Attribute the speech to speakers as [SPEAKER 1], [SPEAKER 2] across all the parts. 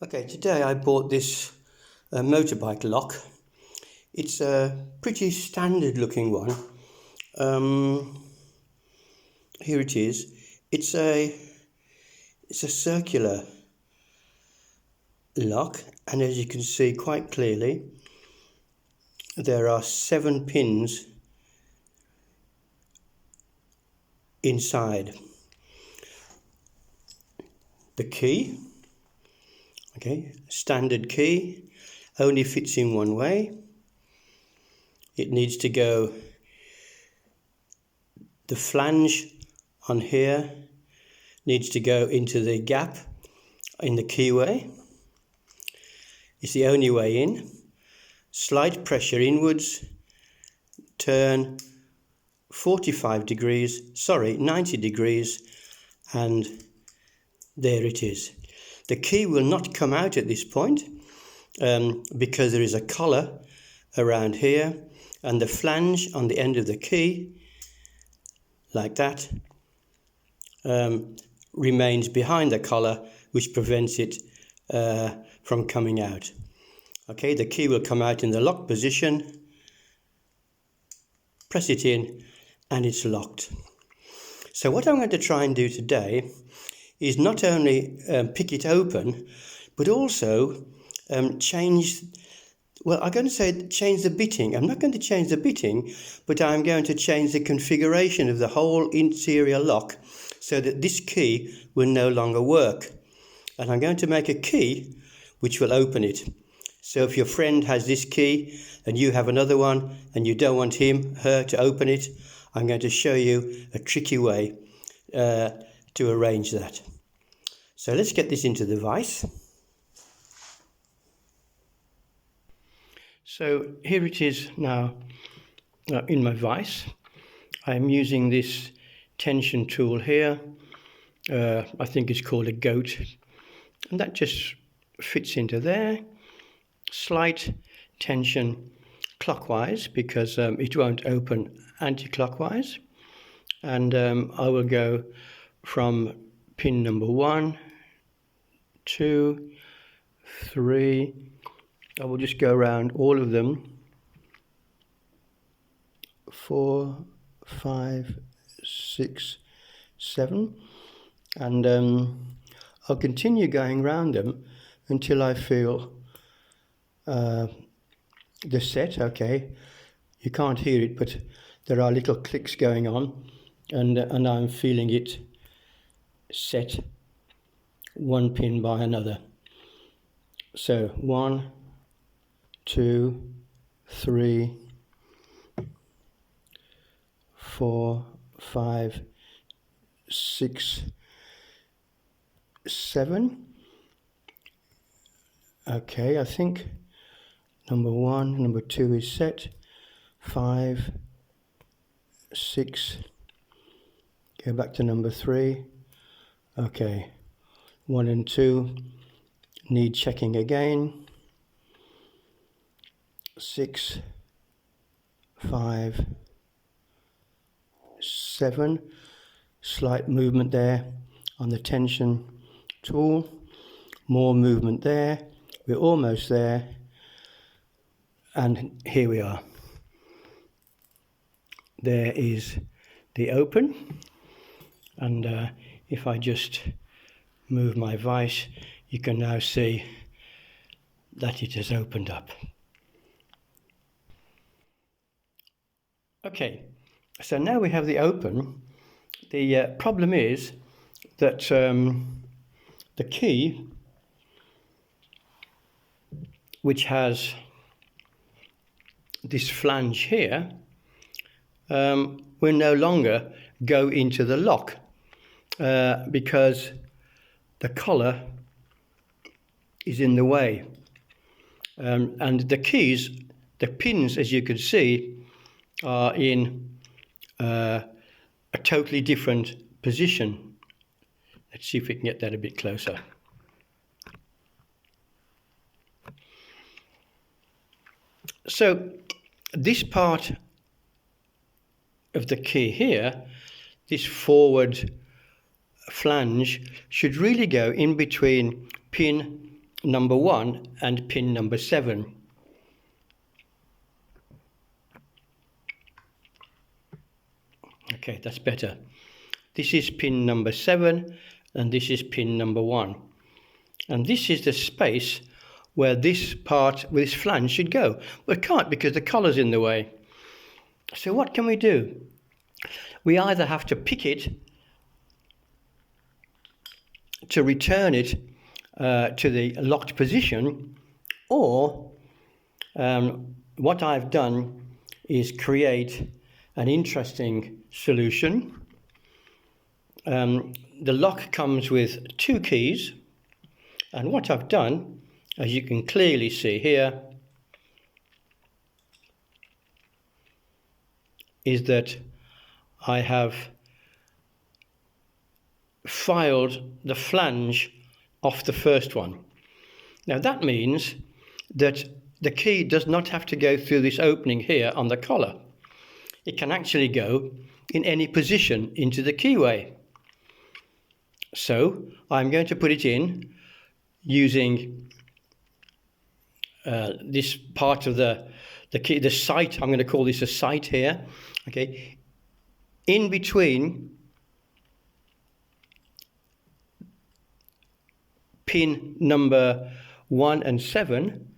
[SPEAKER 1] Okay, today I bought this motorbike lock. It's a pretty standard looking one. Here it is. It's a circular lock, and as you can see quite clearly, there are 7 pins inside. The key, okay, standard key, only fits in one way. It needs to go, the flange on here needs to go into the gap in the keyway. It's the only way in. Slight pressure inwards, turn 90 degrees, and there it is. The key will not come out at this point because there is a collar around here, and the flange on the end of the key, like that, remains behind the collar, which prevents it from coming out. Okay, the key will come out in the lock position, press it in, and it's locked. So what I'm going to try and do today is not only pick it open, but also change the bitting. I'm not going to change the bitting, but I'm going to change the configuration of the whole interior lock so that this key will no longer work. And I'm going to make a key which will open it. So if your friend has this key and you have another one and you don't want her to open it, I'm going to show you a tricky way to arrange that. So let's get this into the vise. So here it is now in my vise. I'm using this tension tool here. I think it's called a goat, and that just fits into there. Slight tension clockwise because it won't open anti-clockwise, and I will go from pin number 1, 2, 3. I will just go around all of them. 4, 5, 6, 7, and I'll continue going around them until I feel the set. Okay, you can't hear it, but there are little clicks going on, and I'm feeling it set one pin by another. So 1, 2, 3, 4, 5, 6, 7. Okay, I think number 1, number 2 is set. 5, 6. Go back to number 3. Okay, 1 and 2 need checking again. 6, 5, 7. Slight movement there on the tension tool. More movement there. We're almost there. And here we are. There is the open. And if I just move my vise, you can now see that it has opened up. Okay, so now we have the open. The problem is that the key, which has this flange here, will no longer go into the lock because the collar is in the way. And the keys, the pins, as you can see, are in a totally different position. Let's see if we can get that a bit closer. So this part of the key here, this forward flange, should really go in between pin number 1 and pin number 7. Okay, that's better. This is pin number 7 and this is pin number 1. And this is the space where this part with this flange should go. But it can't because the collar's in the way. So what can we do? We either have to pick it to return it to the locked position, or what I've done is create an interesting solution. The lock comes with 2 keys, and what I've done, as you can clearly see here, is that I have filed the flange off the first one. Now that means that the key does not have to go through this opening here on the collar. It can actually go in any position into the keyway. So I'm going to put it in using this part of the key, the sight. I'm going to call this a sight here. Okay, in between pin number 1 and 7,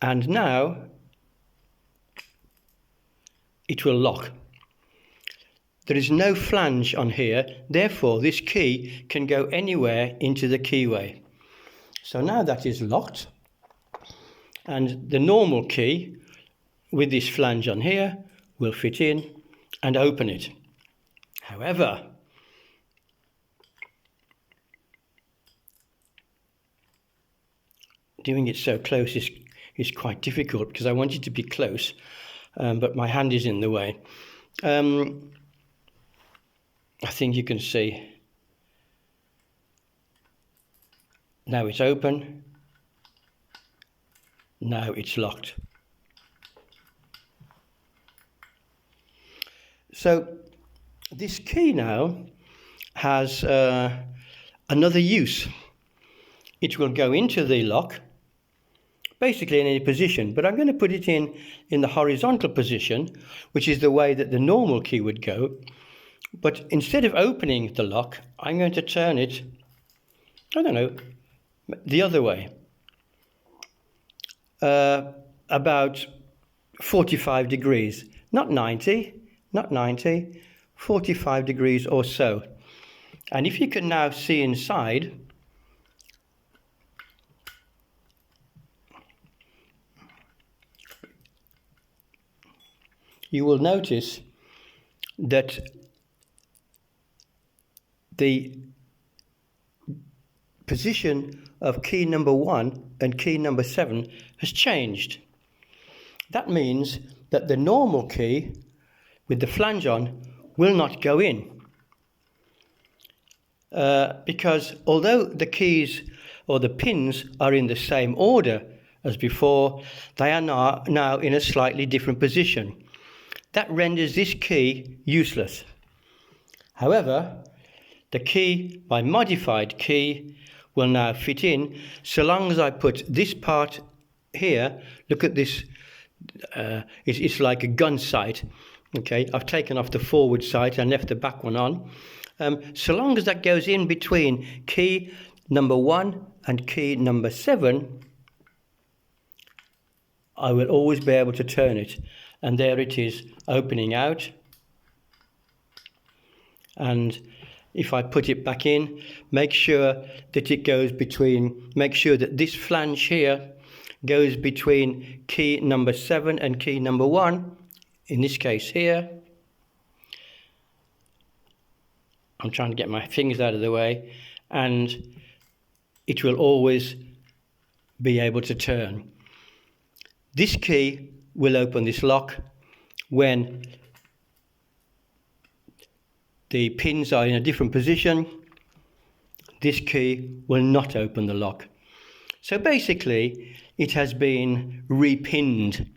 [SPEAKER 1] and now it will lock. There is no flange on here, therefore this key can go anywhere into the keyway. So now that is locked, and the normal key with this flange on here will fit in and open it. However, doing it so close is quite difficult because I want it to be close, but my hand is in the way. I think you can see. Now it's open. Now it's locked. So this key now has another use. It will go into the lock, basically in any position, but I'm going to put it in the horizontal position, which is the way that the normal key would go. But instead of opening the lock, I'm going to turn it, I don't know, the other way. About 45 degrees, not 90, 45 degrees or so. And if you can now see inside, you will notice that the position of key number 1 and key number 7 has changed. That means that the normal key with the flange on will not go in. Because although the keys or the pins are in the same order as before, they are now in a slightly different position. That renders this key useless. However, the key, my modified key, will now fit in so long as I put this part here. Look at this, it's like a gun sight. Okay, I've taken off the forward sight and left the back one on. So long as that goes in between key number 1 and key number 7, I will always be able to turn it. And there it is, opening out. And if I put it back in, make sure that it goes between, make sure that this flange here goes between key number 7 and key number 1, in this case here. I'm trying to get my fingers out of the way, and it will always be able to turn. This key will open this lock when the pins are in a different position. This key will not open the lock. So basically, it has been repinned.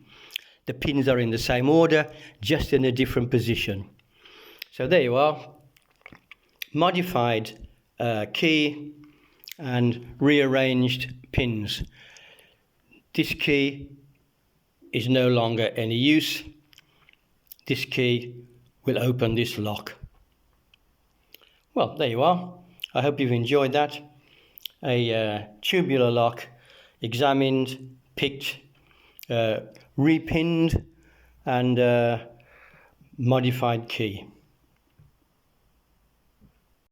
[SPEAKER 1] The pins are in the same order, just in a different position. So there you are. Modified key and rearranged pins. This key is no longer any use. This key will open this lock. Well, there you are. I hope you've enjoyed that. A tubular lock, examined, picked, repinned and modified key.